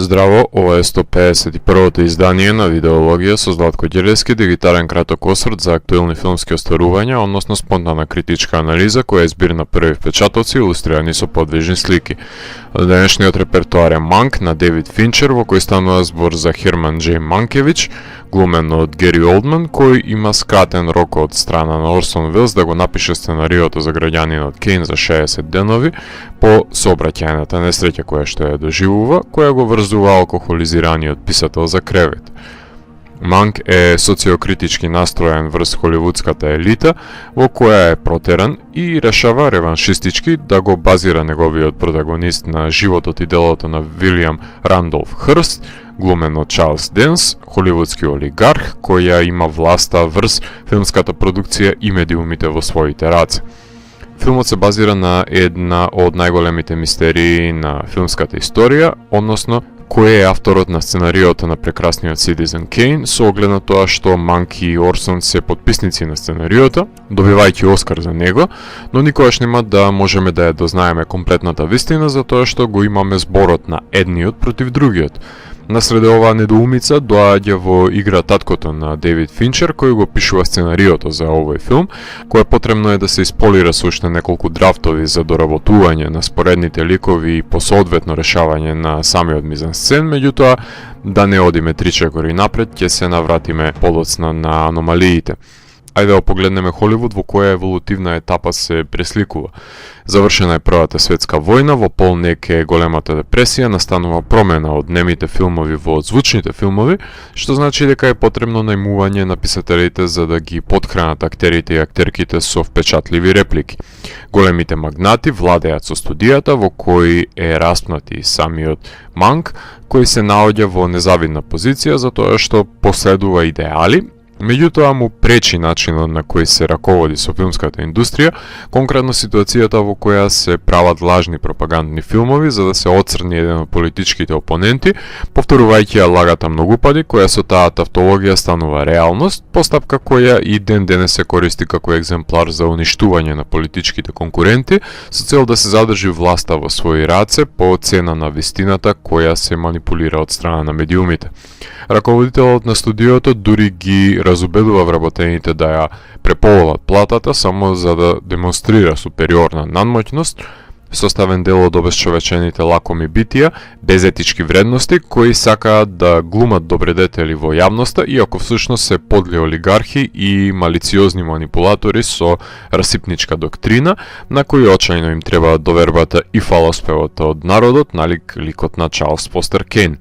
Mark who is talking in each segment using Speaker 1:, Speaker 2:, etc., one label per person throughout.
Speaker 1: Здраво, ова е 151-то издание на Видеологија со Златко Ѓелевски, дигитален краток осврт за актуелни филмски остварувања, односно спонтанна критичка анализа која е збир на први впечатоци илустрирани со подвижни слики. Денешниот репертоар е Манк на Девид Финчер, во кој станува збор за Херман Џеј Манкевич, глумен од Гери Олдман, кој има скратен рок од страна на Орсон Велс да го напише сценариото за граѓанинот Кейн за 60 денови по сообраќајната несреќа која што ја доживува, која го врзува алкохолизираниот писател за кревет. Манк е социокритички настроен врз холивудската елита, во која е протеран и решава реваншистички да го базира неговиот протагонист на животот и делото на Вилијам Рандолф Хрст, глумен од Чарлс Денс, холивудски олигарх која има власта врз филмската продукција и медиумите во своите раце. Филмот се базира на една од најголемите мистерии на филмската историја, односно кој е авторот на сценариото на прекрасниот Citizen Кейн, со оглед на тоа што Манк и Орсон се потписници на сценариото, добивајќи Оскар за него, но никогаш нема да можеме да ја дознаеме комплетната вистина за тоа што го имаме зборот на едниот против другиот. Насреде оваа недоумица доаѓа во игра таткото на Дейвид Финчер, кој го пишува сценариото за овој филм, кој потребно е да се исполира со уште неколку драфтови за доработување на споредните ликови и посоодветно решавање на самиот мизансцен, меѓутоа да не одиме 3 чекори напред, ќе се навратиме подоцна на аномалиите. Ајде да погледнеме Холивуд во која еволутивна етапа се пресликува. Завршена е Првата светска војна, во полнек е големата депресија, настанува промена од немите филмови во звучните филмови, што значи дека е потребно најмување на писателите за да ги потхранат актерите и актерките со впечатливи реплики. Големите магнати владеат со студијата во кој е распнат и самиот Манк, кој се наоѓа во незавидна позиција за тоа што последува идеали, меѓутоа му пречи начинот на кој се раководи со филмската индустрија, конкретно ситуацијата во која се прават лажни пропагандни филмови за да се оцрни еден од политичките опоненти, повторувајќи ја лагата многу пати, која со таа тавтологија станува реалност, постапка која и ден денес се користи како екземплар за уништување на политичките конкуренти, со цел да се задржи власта во своји раце по цена на вистината која се манипулира од страна на медиумите. Раководителот на студиото дури ги разубедува вработените да ја преполоват платата само за да демонстрира супериорна надмоќност, составен дел од обесчовечените лакоми битија, без етички вредности, кои сакаат да глумат добредетели во јавноста, иако всушност се подли олигархи и малициозни манипулатори со расипничка доктрина, на кои очајно им треба довербата и фалоспевот од народот, налик ликот на Чарлс Фостер Кейн.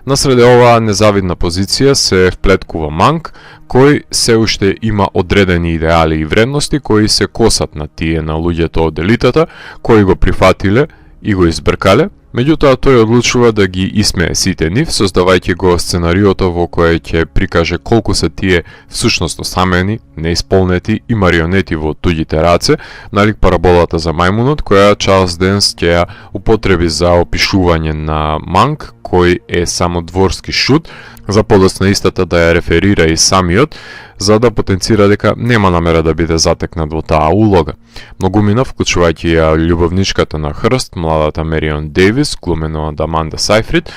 Speaker 1: Насреде оваа незавидна позиција се вплеткува Манк, кој се уште има одредени идеали и вредности кои се косат на тие на луѓето од елитата, кои го прифатиле и го избркале, меѓутоа тој одлучува да ги исмее сите нив, создавајќи го сценариото во кое ќе прикаже колку се тие всушност осамени, неисполнети и марионети во туѓите раце, налик параболата за мајмунот, која Чарлс Денс ќе ја употреби за опишување на Манк, кој е само дворски шут, за подоцна истата да ја реферира и самиот, за да потенцира дека нема намера да биде затекнат во таа улога. Многумина, вклучувајќи ја љубовничката на Хрст, младата Мерион Дейвис, глумена од Аманда Сайфрид,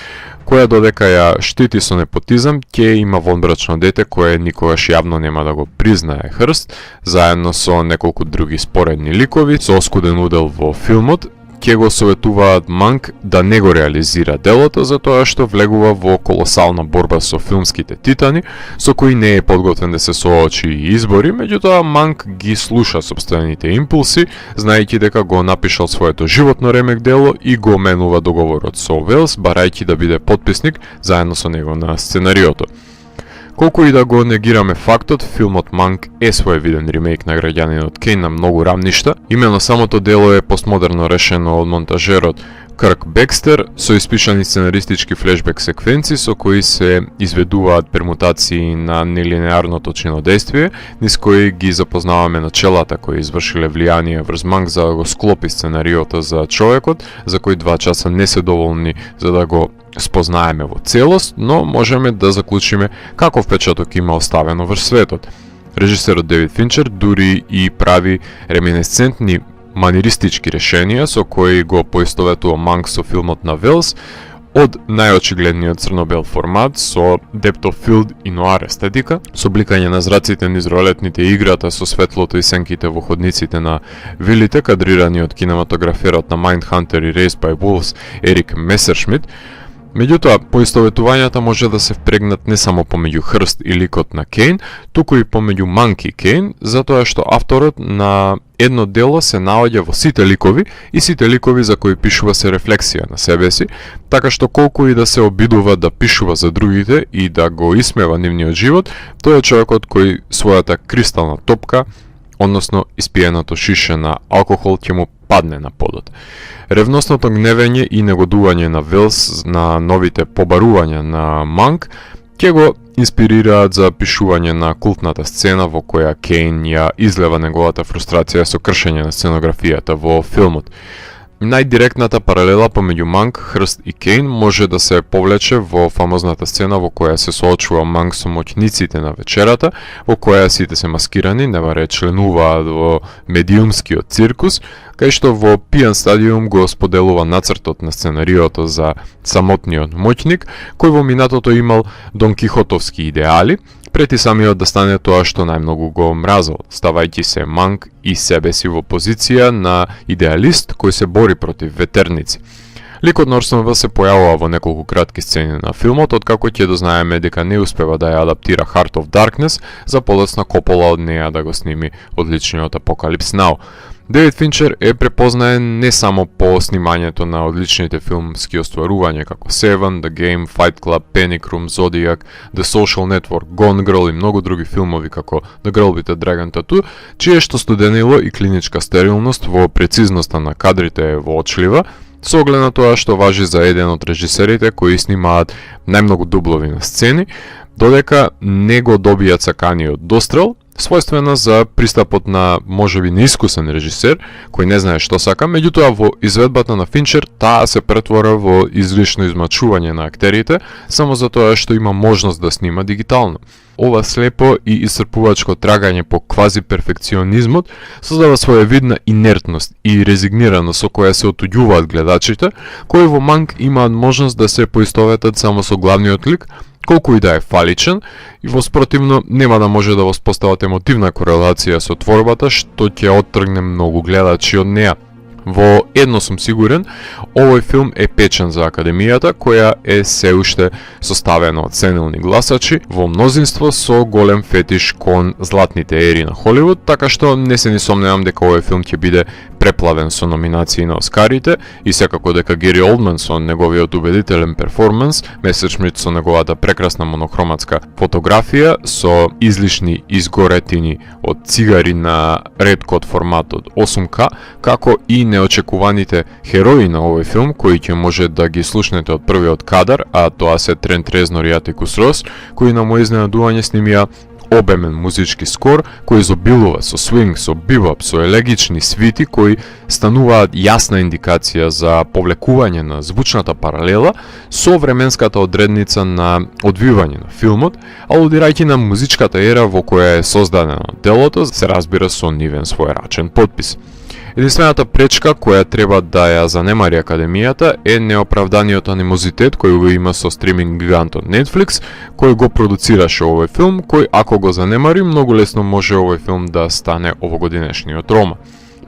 Speaker 1: која додека ја штити со непотизам, ќе има вонбрачно дете кое никогаш јавно нема да го признае Хрст, заедно со неколку други споредни ликови, со оскуден удел во филмот, ќе го советуваат Манк да не го реализира делото за тоа што влегува во колосална борба со филмските титани, со кои не е подготвен да се соочи и избори, меѓутоа Манк ги слуша собствените импулси, знаејќи дека го напишал своето животно ремек дело и го менува договорот со Велс, барајќи да биде потписник заедно со него на сценариото. Колку и да го негираме фактот, филмот Манк е своевиден ремейк на граѓанинот Кейн на многу рамништа. Именно самото дело е постмодерно решено од монтажерот Крк Бекстер со испишани сценаристички флешбек секвенци со кои се изведуваат пермутации на нелинеарното чинодействие, низ кои ги запознаваме начелата кои извршиле влијание врз Манк за да го склопи сценариото за човекот, за кој 2 часа не се доволни за да го спознаеме во целост, но можеме да заклучиме каков впечаток има оставено врз светот. Режисерот Девид Финчер дури и прави реминесцентни маниристички решенија со кои го поистоветува Манк со филмот на Велс, од најочигледниот црно-бел формат со depth of field и noir естетика, со бликање на зраците низ ролетните и играта со светлото и сенките во ходниците на вилите, кадрирани од кинематограферот на Mindhunter и Raised by Wolves Ерик Месершмит. Меѓутоа, поистоветувањата може да се впрегнат не само помеѓу Хрст и ликот на Кейн, туку и помеѓу Манк и Кейн, затоа што авторот на едно дело се наоѓа во сите ликови и сите ликови за кои пишува се рефлексија на себе си, така што колку и да се обидува да пишува за другите и да го исмева нивниот живот, тој е човекот кој својата кристална топка, односно испиеното шише на алкохол ќе му падне на подот. Ревностното гневење и негодување на Велс на новите побарувања на Манк ќе го инспирираат за пишување на култната сцена во која Кейн ја излева неговата фрустрација со кршење на сценографијата во филмот. Најдиректната паралела помеѓу Манк, Хрст и Кейн може да се повлече во фамозната сцена во која се соочува Манк со моќниците на вечерата, во која сите се маскирани, небаре членуваат во медиумскиот циркус, кај што во пијан стадиум го споделува нацртот на сценариото за самотниот моќник, кој во минатото имал Дон Кихотовски идеали, прети самиот да стане тоа што најмногу го мразел, ставајќи се Манк и себе си во позиција на идеалист кој се бори против ветерници. Ликот на Орсон Велс се појавува во неколку кратки сцени на филмот, откако ќе дознаеме дека не успева да ја адаптира Heart of Darkness, за подоцна Копола од неја да го сними одличниот Apocalypse Now. Дейвид Финчер е препознаен не само по снимањето на одличните филмски остварувања како Seven, The Game, Fight Club, Panic Room, Zodiac, The Social Network, Gone Girl и многу други филмови како The Girl with the Dragon Tattoo, чие што студенило и клиничка стерилност во прецизноста на кадрите е воочлива, со оглед на тоа што важи за еден од режисерите кои снимаат најмногу дублови на сцени, додека не го добијат саканиот дострел, својствена за пристапот на можеби неискусен режисер кој не знае што сака, меѓутоа во изведбата на Финчер таа се претвора во излишно измачување на актерите само за тоа што има можност да снима дигитално. Ова слепо и исцрпувачко трагање по квази-перфекционизмот создава своевидна инертност и резигнираност со која се отуѓуваат гледачите, кои во Манк имаат можност да се поистоветат само со главниот лик, колку и да е фаличен, и воспротивно нема да може да воспостават емотивна корелација со творбата, што ќе оттргне многу гледачи од неа. Во едно сум сигурен, овој филм е печен за Академијата, која е се уште составена од сенилни гласачи, во мнозинство со голем фетиш кон златните ери на Холивуд, така што не се ни сомневам дека овој филм ќе биде преплавен со номинации на Оскарите и секако дека Гери Олдман со неговиот убедителен перформанс, Месершмит со неговата прекрасна монохроматска фотографија со излишни изгоретини од цигари на Red Code форматот 8K, како и неочекуваните херои на овој филм, кои ќе може да ги слушнете од првиот кадар, а тоа се Трент Резнор и Атикус Рос, кои на мој изненадување снимија обемен музички скор кој изобилува со свинг, со бибоп, со елегични свити кои стануваат јасна индикација за повлекување на звучната паралела со временската одредница на одвивање на филмот, алудирајќи на музичката ера во која е создадено делото, се разбира со нивен своерачен подпис. Единствената пречка која треба да ја занемари Академијата е неоправданиот анимозитет кој го има со стриминг гигантот Netflix, кој го продуцираше овој филм, кој ако го занемари, многу лесно може овој филм да стане овогодинешниот Рома.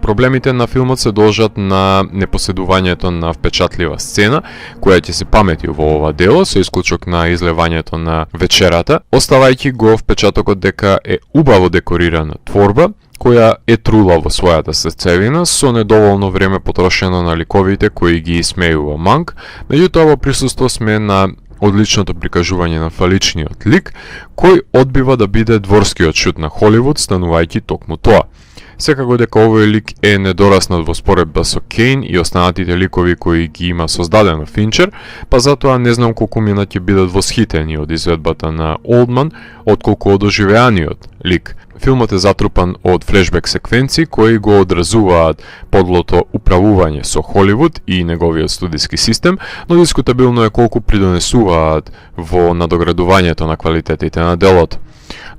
Speaker 1: Проблемите на филмот се должат на непоседувањето на впечатлива сцена, која ќе се памети во ова дело, со исклучок на излевањето на вечерата, оставајќи го впечатокот дека е убаво декорирана творба, која е трула во својата срцевина, со недоволно време потрошено на ликовите кои ги исмејува Манк, меѓутоа во присуство сме на одличното прикажување на фаличниот лик, кој одбива да биде дворскиот шут на Холивуд, станувајќи токму тоа. Секако дека овој лик е недораснат во споредба со Кейн и останатите ликови кои ги има создадено Финчер, па затоа не знам колку мина ќе бидат восхитени од изведбата на Олдман, отколку од оживеаниот лик. Филмот е затрупан од флешбек секвенции кои го одразуваат подлото управување со Холивуд и неговиот студиски систем, но дискутабилно е колку придонесуваат во надоградувањето на квалитетите на делото.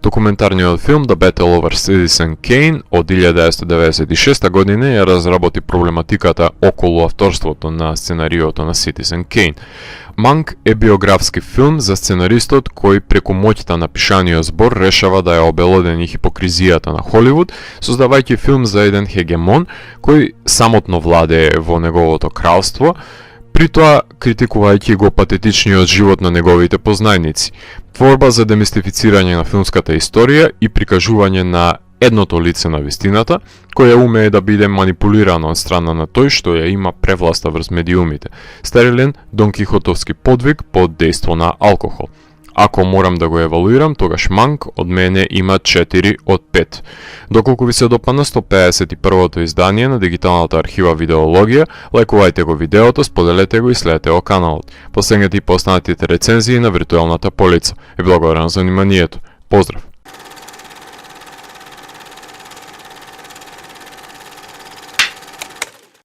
Speaker 1: Документарниот филм The Battle over Citizen Kane од 1996 година ја разработи проблематиката околу авторството на сценариото на Citizen Kane. Манк е биографски филм за сценаристот кој преку моќта на пишаниот збор решава да ја обелодени хипокризијата на Холивуд, создавајќи филм за еден хегемон кој самотно владее во неговото кралство, при тоа критикувајќи го патетичниот живот на неговите познајници. Творба за демистифицирање на филмската историја и прикажување на едното лице на вистината, која умее да биде манипулирана од страна на тој што ја има превласта врз медиумите. Стерилен Дон Кихотовски подвиг под дејство на алкохол. Ако морам да го евалуирам, тогаш Манк од мене има 4 од 5. Доколку ви се допадна 151-то издание на дигиталната архива Видеологија, лајкувајте го видеото, споделете го и следете го каналот. Постигнете и постанатите рецензии на виртуелната полица. И благодарам за вниманието. Поздрав!